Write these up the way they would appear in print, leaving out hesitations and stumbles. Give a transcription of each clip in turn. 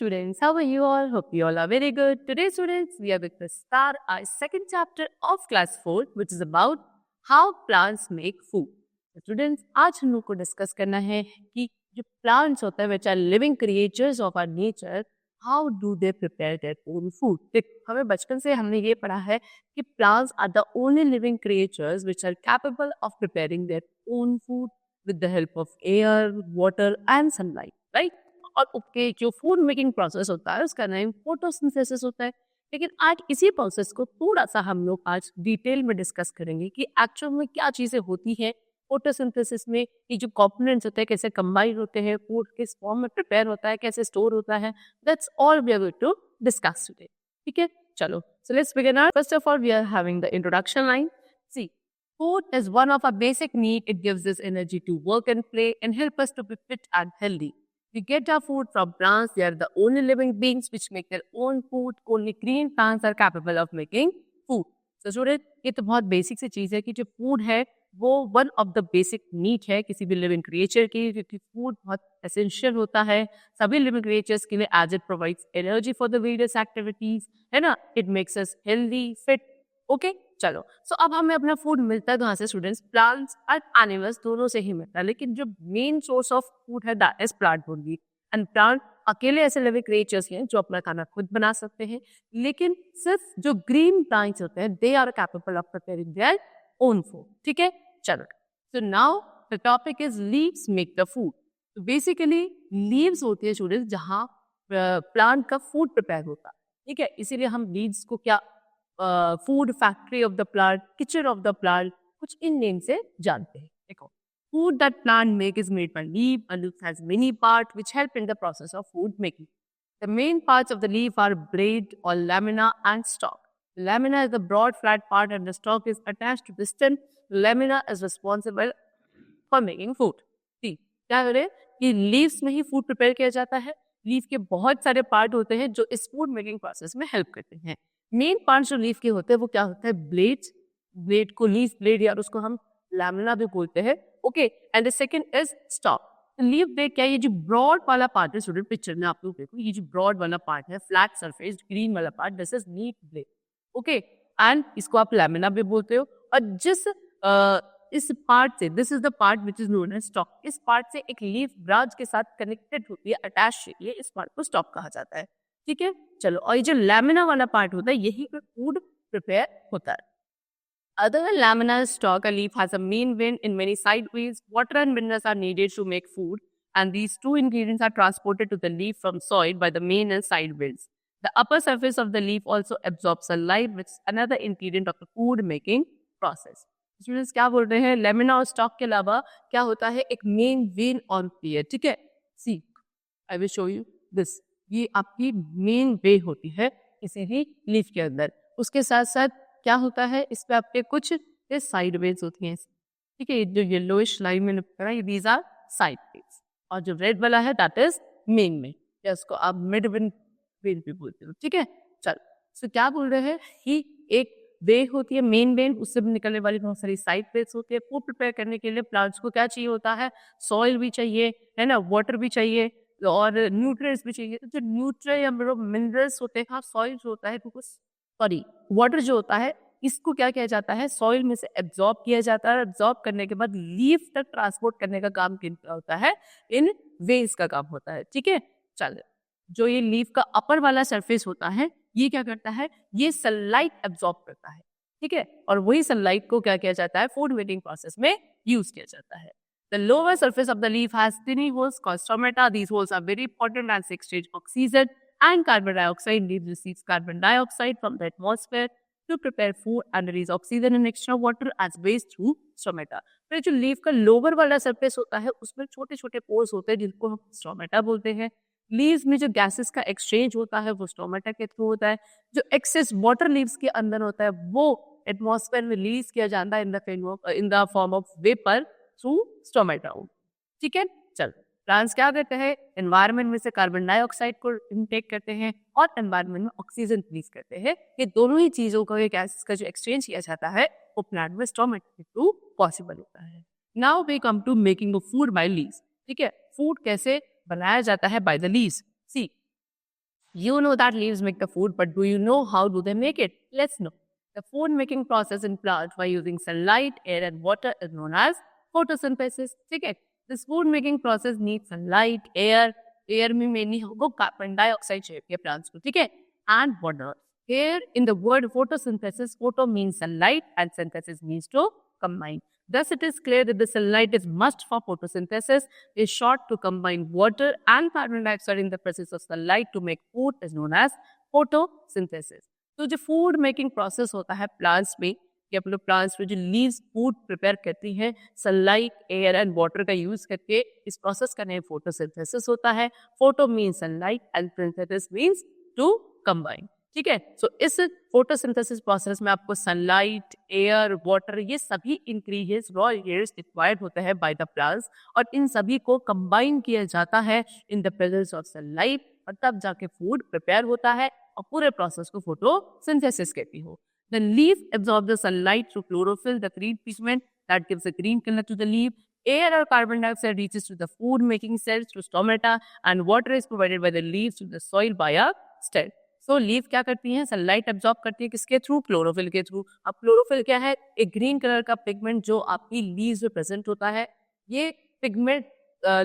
students, how are you all? Hope you all are very good. Today, students, we are going to start our second chapter of class 4, which is about how plants make food. So, students, आज हम लोग को discuss करना है कि जो plants होते हैं, which are living creatures of our nature, how do they prepare their own food? देख, हमें बचपन से हमने ये पढ़ा है कि plants are the only living creatures which are capable of preparing their own food with the help of air, water and sunlight, right? और उसके जो फूड मेकिंग प्रोसेस होता है उसका नाम फोटोसिंथेसिस होता है। लेकिन आज इसी प्रोसेस को थोड़ा सा हम लोग आज डिटेल में डिस्कस करेंगे कि एक्चुअल में क्या चीजें होती हैं फोटोसिंथेसिस में, ये जो कंपोनेंट्स होते हैं कैसे कंबाइन होते हैं, फूड किस फॉर्म में प्रिपेयर होता है, कैसे स्टोर होता है। That's all we are going to discuss today. ठीक है, चलो so let's begin. First of all we are having the introduction line. See, food is one of our basic needs. It gives us energy to work and play and help us to be fit and healthy. We get our food from plants. They are the only living beings which make their own food. Only green plants are capable of making food. So student, ये तो बहुत basic सी चीज़ है कि जो food है वो one of the basic need है किसी भी लिविंग क्रिएचर की, क्योंकि फूड बहुत एसेंशियल होता है सभी लिविंग क्रिएचर्स के लिए, as it provides energy for the various activities, है ना। It makes us healthy, fit. Okay, चलो सो अब हमें अपना फूड मिलता है कहाँ से स्टूडेंट्स? प्लांट्स और एनिमल्स दोनों से ही मिलता है, लेकिन जो मेन सोर्स ऑफ फूड है that is plant only. And plant अकेले ऐसे लिविंग क्रिएचर्स हैं जो अपना खाना खुद बना सकते हैं, लेकिन सिर्फ जो ग्रीन प्लांट्स होते हैं they are capable of preparing their own food. ठीक है, चलो so now the topic is leaves make the food. तो बेसिकली लीव्स होती है स्टूडेंट्स जहाँ प्लांट का फूड प्रिपेयर होता है। ठीक है, इसीलिए हम लीव्स को क्या food factory of the plant, kitchen of the plant, कुछ इन नेम से जानते हैं। देखो, food that plant make is made by leaf and leaf has many parts which help in the process of food making. The main parts of the leaf are blade or lamina and stalk. The lamina is the broad flat part and the stalk is attached to the stem. The lamina is responsible for making food. See, क्या हो रहा है कि leaves में ही food prepare किया जाता है। Leaf के बहुत सारे पार्ट होते हैं जो इस फूड मेकिंग प्रोसेस में हेल्प करते हैं। मेन पार्ट जो लीफ के होते हैं वो क्या होता है? ब्लेड्स। ब्लेड को लीफ ब्लेड या उसको हम लैमिना भी बोलते हैं। Okay, and the second is stock. Leaf blade क्या है? ये जो ब्रॉड वाला पार्ट है स्टूडेंट, पिक्चर में आप लोग देखो, ये जो ब्रॉड वाला पार्ट है, फ्लैट सरफेस ग्रीन वाला part, this is leaf blade. Okay, and इसको आप लैमिना भी बोलते हो। और जिस इस पार्ट से, this is the part which is known as stalk, इस पार्ट से एक लीफ ब्रांच के साथ कनेक्टेड होती है, अटैच होती है, इस पार्ट को स्टॉक कहा जाता है। ठीक है, चलो, और ये जो लैमिना वाला पार्ट होता है यही पे फूड प्रिपेयर होता है। Other than lamina stalk, a leaf has a main vein in many side veins. Water and minerals are needed to make food, and these two ingredients are transported to the leaf from soil by the main and side veins. The upper surface of the leaf also absorbs sunlight, which is another ingredient of the food making process. Students क्या बोल रहे हैं? Lamina और stock के अलावा क्या होता है? एक मेन वेन और होती है। ठीक है, see I will show you this. ये आपकी मेन वे होती है किसी भी लीफ के अंदर। उसके साथ साथ क्या होता है? इस पे आपके कुछ साइड वेन्स होती हैं। ठीक है, जो येलोइश लाइन में पड़ा है, दीज आर साइड वेन्स, और जो रेड वाला है दैट इज मेन वेन, या उसको आप मिड वेन भी बोलते हो। ठीक है, चलो सो क्या बोल रहे हैं कि एक वे होती है मेन वेन, उससे निकलने वाली बहुत सारी साइड वेन्स होती है। फूड प्रिपेयर करने के लिए प्लांट्स को क्या चाहिए होता है? सॉइल भी चाहिए, है ना, वाटर भी चाहिए और न्यूट्रिएंट्स भी चाहिए। तो जो न्यूट्रिएंट या मिनरल्स होते हैं, हाँ, सॉइल जो होता है, सॉरी, वाटर जो होता है, इसको क्या किया जाता है? सॉइल में से एब्जॉर्ब किया जाता है। एब्जॉर्ब करने के बाद लीफ तक ट्रांसपोर्ट करने का काम किनका होता है? इन वेन्स का काम होता है। ठीक है, चलो, जो ये लीफ का अपर वाला सरफेस होता है ये क्या करता है? ये सनलाइट एब्जॉर्ब करता है। ठीक है, और वही सनलाइट को क्या किया जाता है? फूड मेकिंग प्रोसेस में यूज किया जाता है। The lower surface of the leaf has tiny holes called stomata. These holes are very important as they exchange oxygen and carbon dioxide. Leaf receives carbon dioxide from the atmosphere to prepare food and release oxygen and extra water as waste through stomata. फिर जो leaf का lower वाला surface होता है उसमें छोटे छोटे pores होते हैं जिनको हम स्टोमेटा बोलते हैं। लीव्स में जो गैसेस का एक्सचेंज होता है वो स्टोमेटा के थ्रू होता है। जो एक्सेस वाटर लीव्स के अंदर होता है वो एटमॉस्फेयर में रिलीज किया जाता है इन the form of vapour through stomata. ठीक है, चलो, प्लांट्स क्या करते हैं? एनवायरनमेंट में से कार्बन डाइऑक्साइड को इनटेक करते हैं और एनवायरनमेंट में ऑक्सीजन रिलीज करते हैं। ये दोनों ही चीजों का, ये गैसेस का जो एक्सचेंज किया जाता है वो प्लांट में स्टोमेटा के थ्रू पॉसिबल होता है। Now we come to making of food by leaves. ठीक है, फूड कैसे बनाया जाता है by the leaves? See, You know that leaves make the food, but do you know how do they make it? Let's know. The food making process in plants by using sunlight, air and water is known as photosynthesis. ठीक है? This food making process needs sunlight, air में mainly हमको carbon dioxide चाहिए plants को, ठीक है? And water. Here in the word photosynthesis, photo means sunlight and synthesis means to combine. Thus, it is clear that the sunlight is must for photosynthesis, is short to combine water and carbon dioxide in the presence of sunlight to make food is known as photosynthesis. तो जो food making process होता है plants में, कि अपने plants में जो leaves food prepare करती हैं सनलाइट, एयर एंड वाटर का यूज करके, इस प्रोसेस का नेम फोटोसिंथेसिस होता है. Photo means sunlight and synthesis means to combine. ठीक है, सो इस फोटोसिंथेसिस प्रोसेस में आपको सनलाइट, एयर, वाटर, ये सभी इंग्रेडिएंट्स, रॉ इंग्रेडिएंट्स रिक्वायर्ड होते हैं बाय द प्लांट्स, और इन सभी को कंबाइन किया जाता है in the presence of sunlight, और तब जाके फूड प्रिपेयर होता है, और पूरे प्रोसेस को फोटोसिंथेसिस कहती हो. The leaf absorbs the sunlight through chlorophyll, the green pigment that gives a green color to the leaf. Air or carbon dioxide reaches to the food-making cells through stomata, and water is provided by the leaves to the soil by a stem. So leaf क्या करती हैं? Sunlight absorb करती है किसके through? Chlorophyll के through. अब chlorophyll क्या है? एक ग्रीन कलर का पिगमेंट जो आपकी लीव्स में प्रेजेंट होता है. ये पिगमेंट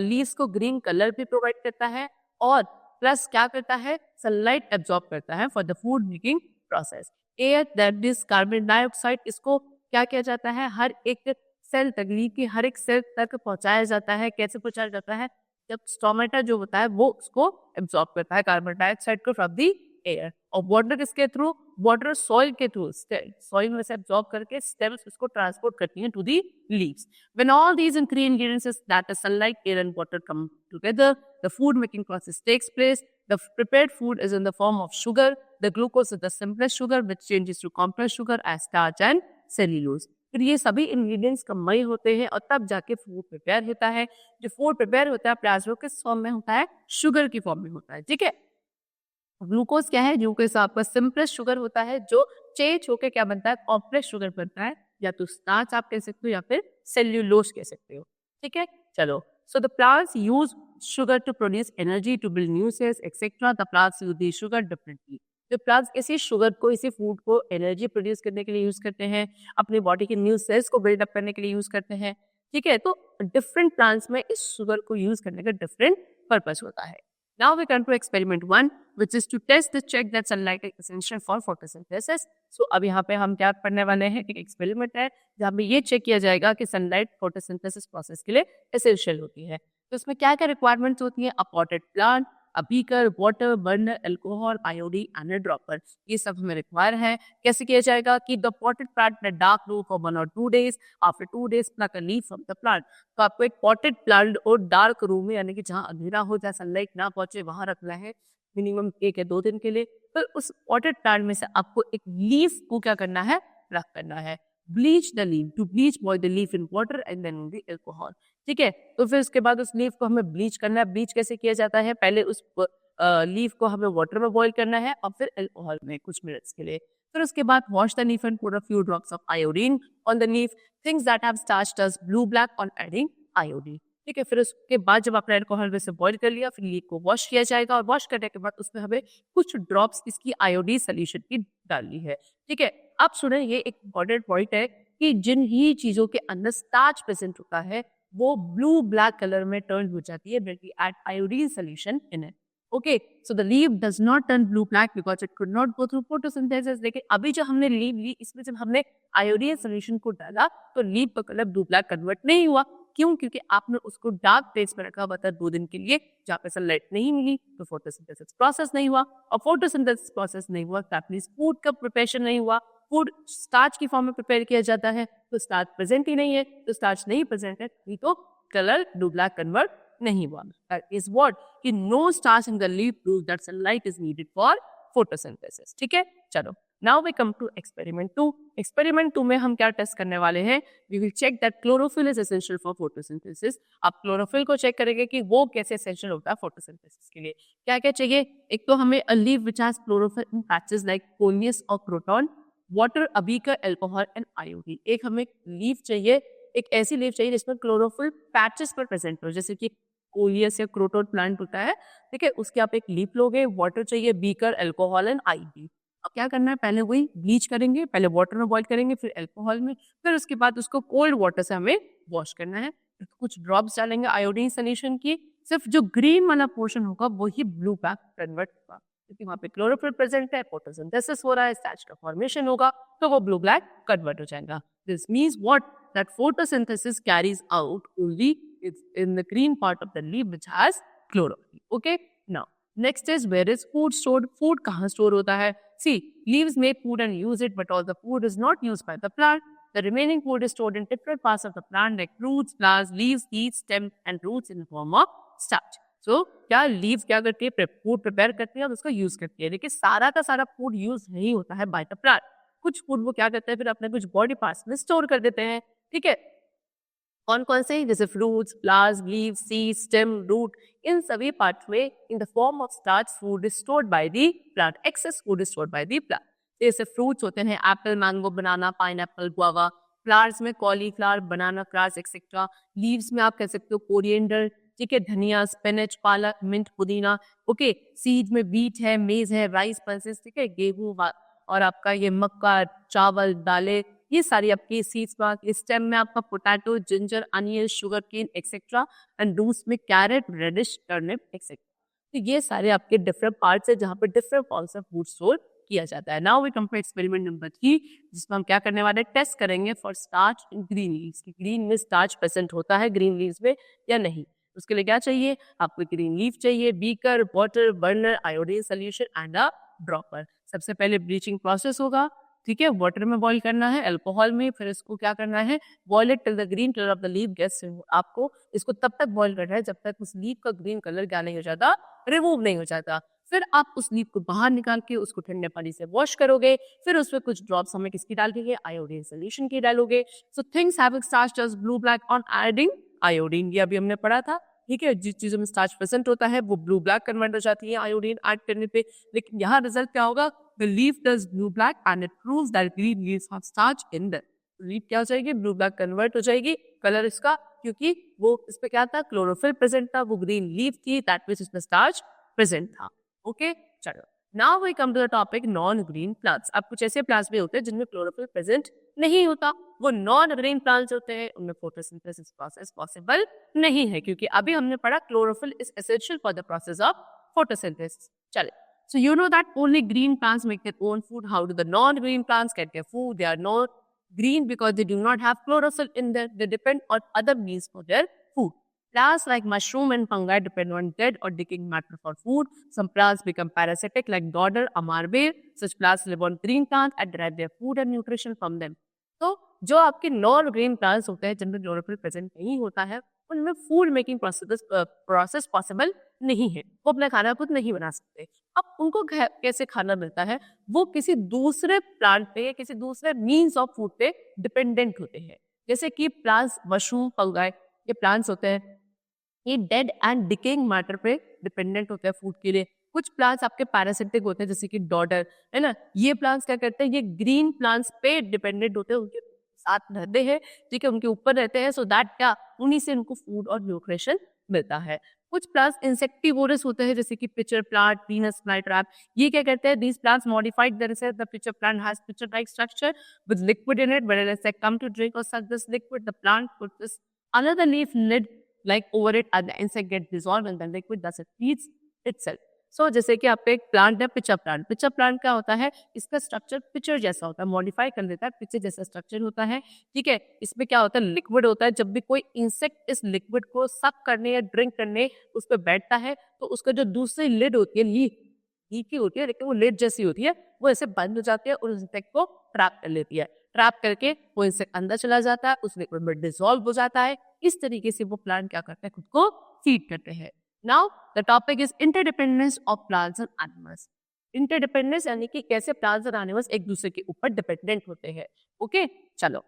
लीव्स को ग्रीन कलर भी प्रोवाइड करता है, और प्लस क्या करता है? सनलाइट एब्जॉर्ब करता है for the food making process. Air that is carbon dioxide, इसको क्या किया जाता है? हर एक सेल तक, लीफ की हर एक सेल तक पहुंचाया जाता है. कैसे पहुंचाया जाता है? जब स्टोमेटा जो होता है वो उसको एब्जॉर्ब करता है कार्बन डाइऑक्साइड को फ्रॉम दी एयर. और वाटर किसके थ्रू? वाटर सॉइल के थ्रू, सॉइल में से एब्जॉर्ब करके स्टेम्स उसको ट्रांसपोर्ट करती हैं to the leaves. When all these ingredients that is sunlight, air and water come together, the food making process takes place. The prepared food is in the form of sugar. The glucose is the simplest sugar which changes to complex sugar as starch and cellulose. फिर ये सभी ingredients combine होते हैं, और तब जाके food prepare होता है. जो फूड प्रिपेयर होता है प्लाज्मा किस फॉर्म में होता है? शुगर की फॉर्म में होता है. ठीक है, ग्लूकोज क्या है? ग्लूकोज आपका सिंपलेस्ट शुगर होता है, जो चेंज होकर क्या बनता है? कॉम्प्लेक्स शुगर बनता है, या तो स्टार्च आप कह सकते हो या फिर सेल्यूलोज कह सकते हो. ठीक है, चलो. So the plants use sugar to produce energy to build new cells, etc. The plants use the sugar differently. तो प्लांट्स इसी शुगर को, इसी फूड को एनर्जी प्रोड्यूस करने के लिए यूज करते हैं, अपनी बॉडी के न्यू सेल्स को बिल्डअप करने के लिए यूज करते हैं. ठीक है, तो डिफरेंट प्लांट्स में इस शुगर को यूज करने का डिफरेंट पर्पस होता है. Now we come to experiment 1, which is to test the check that sunlight is essential for photosynthesis. So अब यहाँ पे हम क्या पढ़ने वाले हैं? एक एक्सपेरिमेंट है जहाँ पे ये चेक किया जाएगा कि सनलाइट फोटोसिंथेसिस प्रोसेस के लिए एसेंशियल होती है. तो इसमें क्या क्या रिक्वायरमेंट्स होती हैं? A potted plant, a beaker, water, burner, alcohol, iodine and a dropper. ये सब हमें रिक्वायर है. कैसे किया जाएगा? कि the potted plant in a dark room for 1 or 2 days. After 2 days, pluck a leaf from the plant. तो आपको एक potted plant और डार्क रूम में, यानी कि जहाँ अंधेरा हो, जहाँ सनलाइट ना पहुंचे, वहां रखना है मिनिमम 1 या 2 दिन के लिए. फिर उस potted plant में से आपको एक लीफ को क्या करना है? रख करना है. Bleach the leaf, to bleach boil the leaf in water and then in the alcohol. ठीक है, तो फिर उसके बाद उस लीफ को हमें ब्लीच करना है. ब्लीच कैसे किया जाता है? पहले उस लीफ को हमें वाटर में बॉईल करना है, और फिर अल्कोहल में कुछ मिनट्स के लिए. फिर उसके बाद wash the leaf and put a few drops of iodine on the leaf. Things that have starch turns blue black on adding iodine. ठीक है, फिर उसके बाद जब आपने अल्कोहल में से बॉईल कर लिया, फिर लीफ को वॉश किया जाएगा, और वॉश करने के बाद उसमें हमें कुछ ड्रॉप्स इसकी आयोडीन सोल्यूशन की डालनी है. ठीक है, अब सुने, ये एक इम्पॉर्टेंट पॉइंट है कि जिन ही चीजों के अंदर स्टार्च प्रेजेंट होता है वो ब्लू ब्लैक कलर में टर्न हो जाती है when we add iodine solution in it. Okay, so the leaf does not turn blue black because it could not go through photosynthesis. लेकिन अभी जो हमने लीफ ली, इसमें जब हमने आयोडीन सोल्यूशन को डाला तो लीफ का कलर ब्लू ब्लैक कन्वर्ट नहीं हुआ. क्यों? क्योंकि आपने उसको डार्क प्लेस में रखा हुआ था 2 दिन के लिए, जहाँ पे सनलाइट नहीं मिली, तो फोटोसिंथेसिस प्रोसेस नहीं हुआ, और फोटोसिंथेसिस प्रोसेस नहीं हुआ तो एटलीस्ट फूड का प्रिपरेशन नहीं हुआ. फूड स्टार्च की फॉर्म में प्रिपेयर किया जाता है, तो स्टार्च प्रेजेंट ही नहीं है, तो स्टार्च नहीं प्रेजेंट है, तो कलर ब्लू ब्लैक कन्वर्ट नहीं हुआ. That is what? कि no starch in the leaf proves that sunlight is needed for photosynthesis. ठीक है, चलो. Now we come to experiment 2. Experiment 2 में हम क्या टेस्ट करने वाले हैं? We will check that chlorophyll is essential for photosynthesis. आप क्लोरोफिल को चेक करेंगे कि वो कैसे एसेंशियल होता है फोटोसिंथेसिस के लिए. क्या क्या चाहिए? एक तो हमें a leaf which has chlorophyll in patches like coleus or croton, water, a beaker, alcohol and iodine. एक हमें लीफ चाहिए, एक ऐसी लीफ चाहिए जिसमें क्लोरोफिल पैचेस पर प्रेजेंट हो, जैसे कि कोलियस या क्रोटोन प्लांट होता है, ठीक है, उसके आप एक लीफ लोगे, वाटर चाहिए, बीकर, अल्कोहल एंड आईवी। अब क्या करना है, पहले वही ब्लीच करेंगे, पहले वाटर में बॉईल करेंगे, फिर अल्कोहल में, फिर उसके बाद उसको कोल्ड वाटर से हमें वॉश करना है। फिर कुछ ड्रॉप्स डालेंगे आयोडीन सोल्यूशन की, सिर्फ जो ग्रीन वाला पोर्शन होगा वही ब्लू बैक कन्वर्ट होगा, क्योंकि वहां पे क्लोरोफिल प्रेजेंट है, फोटोसिंथेसिस हो रहा है, स्टार्च का फॉर्मेशन होगा, तो वो ब्लू ब्लैक कन्वर्ट हो जाएगा। This means what, that photosynthesis carries out only in the green part of the leaf which has chlorophyll. Okay, now next is where is food stored? Food कहाँ store होता है? See, leaves make food and use it, but all the food is not used by the plant. The remaining food is stored in different parts of the plant like roots, flowers, leaves, seeds, stem and roots in the form of starch. So क्या leaves क्या करती है, food prepare करती है और उसका use करती है, लेकिन सारा का सारा food use नहीं होता है by the plant. कुछ food वो क्या करते हैं, फिर अपने कुछ body parts में store कर देते हैं, ठीक है। कौन कौन से, जैसे fruits, flowers, leave, seed, stem, root, इन सभी पार्ट्स में in the form of starch food is stored by the plant, excess food is stored by the plant. जैसे फ्रूट्स होते हैं apple, mango, banana, pineapple, guava, flowers में cauliflower, banana, flowers etcetera, leaves में आप कह सकते हो कोरिएंडर, ठीक है, धनिया, स्पिनच, पालक, मिंट, पुदीना, ओके, सीड में व्हीट है, मेज है, राइस, पल्सेस, ठीक है, गेहूं और आपका ये मक्का, चावल, दालें, ये सारी आपकी सीड्स में। स्टेम में आपका potato, ginger, onion, sugar cane etcetera, and roots में कैरेट, रेडिश, टर्निप एक्सेट्रा। तो ये सारे आपके डिफरेंट पार्ट्स है जहाँ पे different forms of food store किया जाता है। Now we come to experiment number 3, जिसमें हम क्या करने वाले हैं, टेस्ट करेंगे for starch in green leaves, कि ग्रीन में स्टार्च प्रेजेंट होता है ग्रीन लीव्स में या नहीं। उसके लिए क्या चाहिए, आपको ग्रीन लीफ चाहिए, beaker, water, burner, iodine solution and a dropper. सबसे पहले ब्लीचिंग प्रोसेस होगा, ठीक है, वाटर में बॉईल करना है, अल्कोहल में, फिर इसको क्या करना है, boil it till the green colour of the leaf gets, आपको इसको तब तक बॉईल करना है जब तक उस लीफ का ग्रीन कलर क्या नहीं हो जाता, रिमूव नहीं हो जाता। फिर आप उस लीफ को बाहर निकाल के उसको ठंडे पानी से वॉश करोगे, फिर उसमें कुछ ड्रॉप्स हमें किसकी डालेंगे, आयोडीन सोल्यूशन की डालोगे। So things having starch turns blue black on adding iodine, ये अभी हमने पढ़ा था, ठीक है। जिस चीजों में स्टार्च प्रेजेंट होता है वो ब्लू ब्लैक कन्वर्ट हो जाती है आयोडीन ऐड करने पे, लेकिन यहाँ रिजल्ट क्या होगा, the leaf does blue black and it proves that green leaves have starch in them. Leaf क्या हो जाएगी, ब्लू ब्लैक कन्वर्ट हो जाएगी कलर इसका, क्योंकि वो इस पे क्या था, क्लोरोफिल प्रेजेंट था, वो ग्रीन लीफ थी, दैट मींस इसमें स्टार्च प्रेजेंट था। ओके, चलो now we come to the topic non green plants. अब कुछ ऐसे प्लांट्स भी होते हैं जिनमें क्लोरोफिल प्रेजेंट नहीं होता, वो नॉन ग्रीन प्लांट्स होते हैं, उनमें फोटोसिंथेसिस प्रोसेस पॉसिबल नहीं है, क्योंकि अभी हमने पढ़ा chlorophyll is essential for the process of photosynthesis. चले, so you know that only green plants make their own food. How do the non-green plants get their food? They are not green because they do not have chlorophyll in them. They depend on other means for their food. Plants like mushroom and fungi depend on dead or decaying matter for food. Some plants become parasitic like dodder, amarbear. Such plants live on green plants and derive their food and nutrition from them. तो जो आपके non green plants होते हैं जिनमें chlorophyll present नहीं होता है, उनमें फूड मेकिंग प्रोसेस पॉसिबल नहीं है, वो अपना खाना खुद नहीं बना सकते। अब उनको कैसे खाना मिलता है, वो किसी दूसरे प्लांट पे या किसी दूसरे मीन्स ऑफ फूड पे डिपेंडेंट होते हैं। जैसे कि प्लांट्स, मशरूम, फंगाई, ये प्लांट्स होते हैं, ये डेड एंड डिकेइंग मैटर पे डिपेंडेंट होते हैं फूड के लिए। कुछ प्लांट्स आपके पैरासिटिक होते हैं जैसे कि डॉडर, है ना, ये प्लांट्स क्या करते हैं, ये ग्रीन प्लांट्स पे डिपेंडेंट होते हैं, उनके साथ रहते हैं, ठीक है, उनके ऊपर रहते हैं, सो दैट क्या उन्हीं से उनको फूड और न्यूट्रिशन मिलता है। कुछ प्लांट्स इंसेक्टिवोरस होते हैं जैसे कि पिचर प्लांट, वीनस फ्लाईट्रैप, ये क्या करते हैं, these plants modified theirself, the pitcher plant has pitcher like structure with liquid in it, when insect come to drink और suck this liquid, the plant puts this another leaf lid like over it and the insect gets dissolved in the liquid, thus it feeds itself. So जैसे कि आपका एक plant है pitcher plant, pitcher plant क्या होता है, इसका structure picture जैसा होता है, मॉडिफाई कर देता है, पिचर जैसा स्ट्रक्चर होता है, ठीक है। इसमें क्या होता है, लिक्विड होता है, जब भी कोई इंसेक्ट इस लिक्विड को सक करने या ड्रिंक करने उस पर बैठता है तो उसका जो दूसरी लिड होती है, लीक ही होती है लेकिन वो लिड जैसी होती है, वो ऐसे बंद हो जाती है और उस इंसेक्ट को ट्रैप कर लेती है। ट्रैप करके वो इंसेक्ट अंदर चला जाता है, उस लिक्विड में डिसॉल्व हो जाता है। इस तरीके से वो प्लांट क्या करते हैं, खुद को फीड करते हैं। Now the topic is interdependence of plants and animals. Interdependence यानी कि कैसे प्लांट्स और एनिमल्स एक दूसरे के ऊपर डिपेंडेंट होते हैं। ओके, चलो,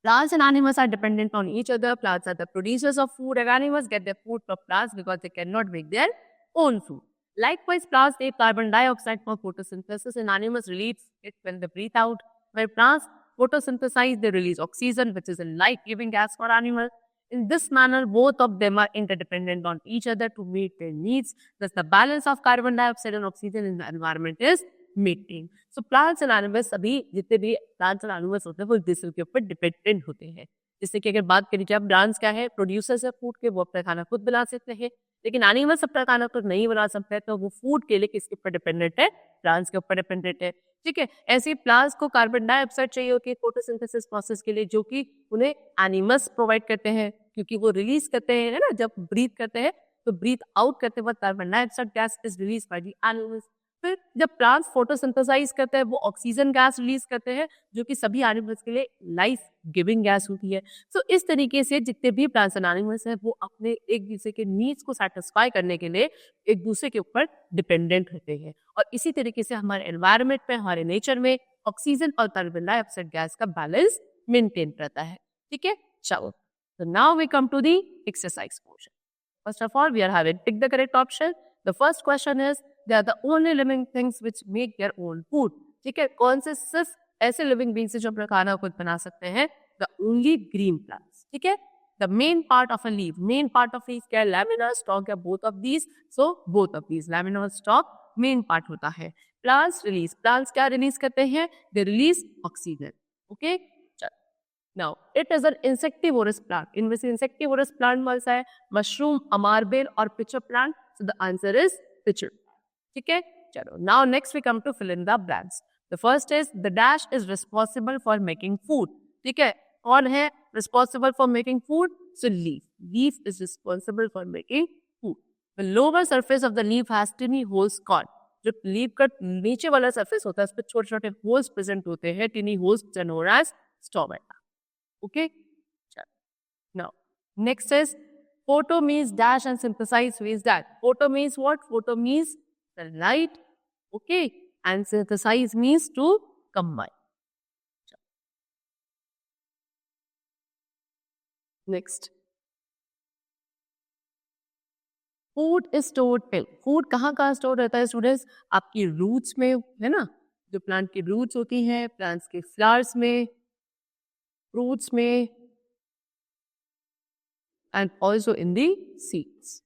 plants and animals are dependent on each other. Plants are the producers of food and animals get their food from plants because they cannot make their own food. Likewise, plants take carbon dioxide for photosynthesis and animals release it when they breathe out. When plants photosynthesize, they release oxygen, which is a life-giving gas for animals. In this manner, both of them are interdependent on each other to meet their needs. Thus, the balance of carbon dioxide and oxygen in the environment is maintained. So, plants and animals सभी जितने भी plants and animals होते हैं वो एक दूसरे के ऊपर डिपेंडेंट होते हैं. जैसे कि अगर बात करी जाए प्लांट्स क्या है, प्रोड्यूसर्स है फूड के, वो अपना खाना खुद बना सकते हैं. लेकिन एनिमल्स अपना खाना खुद नहीं बना सकते, तो वो फूड के लिए किसके ऊपर डिपेंडेंट है? प्लांट्स के ऊपर डिपेंडेंट है. ठीक है, ऐसे ही प्लांट्स को कार्बन डाइऑक्साइड चाहिए होती है फोटोसिंथेसिस प्रोसेस के लिए, जो कि उन्हें एनिमल्स प्रोवाइड करते हैं, क्योंकि वो रिलीज करते हैं, है ना, जब ब्रीथ करते हैं तो ब्रीथ आउट करते वक्त carbon dioxide gas is release by the animals. फिर जब प्लांट्स फोटोसिंथेसाइज करते हैं वो ऑक्सीजन गैस रिलीज करते हैं, जो कि सभी एनिमल्स के लिए लाइफ गिविंग गैस होती है. सो इस तरीके से जितने भी प्लांट्स एंड एनिमल्स हैं वो अपने एक दूसरे के नीड्स को सेटिस्फाई करने के लिए एक दूसरे के ऊपर डिपेंडेंट होते हैं. और इसी तरीके से हमारे एनवायरनमेंट में, हमारे नेचर में ऑक्सीजन और कार्बन डाइऑक्साइड गैस का बैलेंस मेंटेन रहता है. ठीक है, चलो. So now we come to the exercise portion. First of all, we are having pick the correct option. The first question is, they are the only living things which make their own food. ठीक है, कौन से सिर्फ ऐसे living beings हैं जो अपना खाना खुद बना सकते हैं? The only green plants. ठीक है, the main part of a leaf. Main part of leaf क्या है? Lamina, stalk या both of these? So both of these, lamina और stalk main part होता है. Plants release. Plants क्या release करते हैं? They release oxygen. Okay. Now, it is an insectivorous plant. इनमें से insectivorous plant कौन सा है? Mushroom, amarbel और pitcher plant. So the answer is pitcher. ठीक है, चलो. Now next we come to fill in the blanks. The first is the dash is responsible for making food. ठीक है, कौन है responsible for making food? So leaf. Leaf is responsible for making food. The lower surface of the leaf has tiny holes called. जो leaf का नीचे वाला surface होता है उस पर छोटे-छोटे holes present होते हैं. Tiny holes known as stomata. Okay. Now, next is photo means dash and synthesize means that. Photo means what? Photo means the light. Okay. And synthesize means to combine. Next. Food is stored in. Food कहाँ store रहता है students? आपकी roots में, है ना? जो plant की roots होती हैं, plants के flowers में, fruits में, and also in the seeds.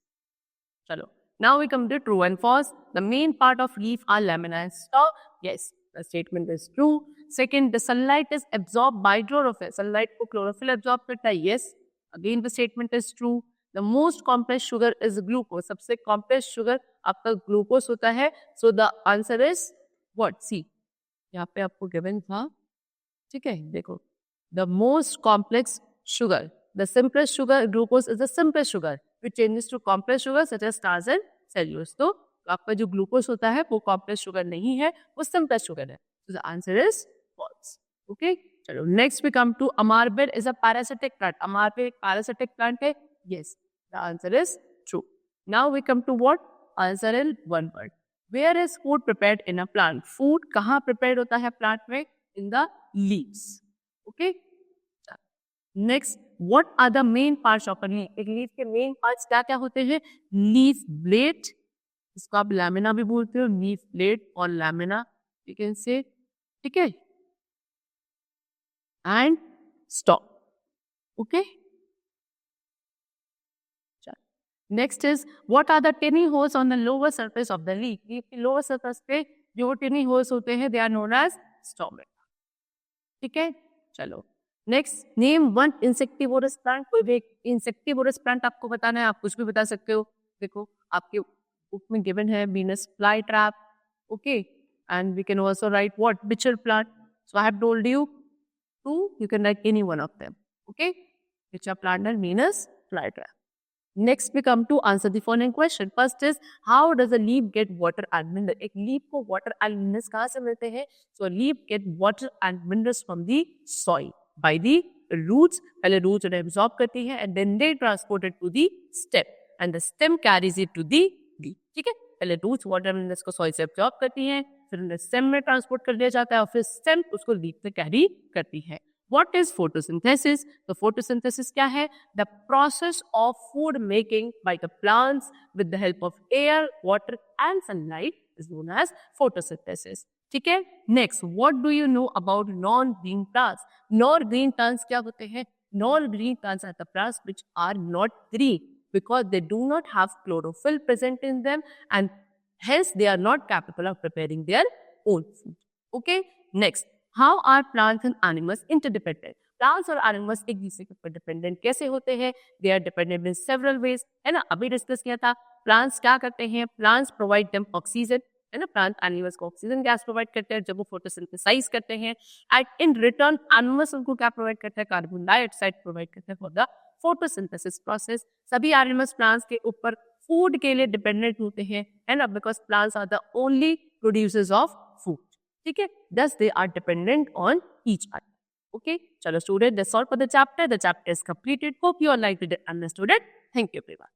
Chalo. Now we come to true and false. The main part of leaf are lamina and stalk. Yes, the statement is true. Second, the sunlight is absorbed by chlorophyll. Sunlight को chlorophyll absorb करता है. Yes, again the statement is true. The most complex sugar is glucose. सबसे complex sugar आपका glucose होता है. So the answer is what? C. यहाँ पे आपको given था. ठीक है, देखो. The most complex sugar. The simplest sugar, glucose is the simplest sugar, which changes to complex sugar such as starch and cellulose. तो आपका जो glucose होता है वो complex sugar नहीं है, वो simplest sugar है. So the answer is false. Okay. चलो, next we come to amarbel is a parasitic plant. Amarbel एक parasitic plant है. Yes, the answer is true. Now we come to what? Answer in one word. Where is food prepared in a plant? Food कहाँ prepared होता है plant में? In the leaves. Okay. Next, what are the main parts of a leaf? एक leaf के main parts क्या क्या होते हैं? Leaf blade, इसको आप lamina भी बोलते हो. Leaf blade और lamina, you can say. ठीक है? And stalk. Okay. Next is, what are the tiny holes on the lower surface of the leaf? Leaf की lower surface पे जो tiny holes होते हैं, they are known as stomata. ठीक है? चलो. Next, name one insectivorous plant. कोई भी इंसेक्टिवोरस प्लांट आपको बताना है, आप कुछ भी बता सकते हो. देखो आपके बुक में गिवन है Venus fly trap. Okay, and we can also write what? Pitcher plant. So I have told you two, you can write any one of them. Okay, pitcher plant and Venus fly trap. Next we come to answer the following question. First is, how does a leaf get water and minerals? एक leaf को water and minerals कहाँ से मिलते हैं? So a leaf get water and minerals from the soil by the roots. पहले roots उन्हें absorb करती है and then they transport it to the stem and the stem carries it to the leaf. ठीक है, पहले roots water and minerals को soil से absorb करती हैं, फिर उन्हें stem में transport कर दिया जाता है और फिर stem उसको leaf में carry करती है. What is photosynthesis? तो photosynthesis क्या है? The process of food making by the plants with the help of air, water and sunlight is known as photosynthesis. ठीक है? Next, what do you know about non-green plants? Non-green plants क्या होते हैं? Non-green plants are the plants which are not green because they do not have chlorophyll present in them and hence they are not capable of preparing their own food. Okay, next, how are plants and animals interdependent? Plants और animals एक दूसरे के ऊपर dependent कैसे होते हैं? They are dependent in several ways, है ना, अभी डिस्कस किया था. प्लांट्स क्या करते हैं? प्लांट्स प्रोवाइड देम ऑक्सीजन, है ना, प्लांट एनिमल्स को ऑक्सीजन गैस प्रोवाइड करते हैं जब वो फोटोसिंथेसाइज करते हैं. एंड इन रिटर्न एनिमल्स उनको क्या प्रोवाइड करते हैं? कार्बन डाइऑक्साइड प्रोवाइड करते हैं फॉर द फोटोसिंथेसिस प्रोसेस. सभी एनिमल्स प्लांट्स के ऊपर फूड के लिए डिपेंडेंट होते हैं, है ना, because plants are the only producers of food. ठीक है, thus they are dependent on each other. Okay, chalo student, that's all for the chapter. The chapter is completed. Hope you all liked it and understood it. Thank you everyone.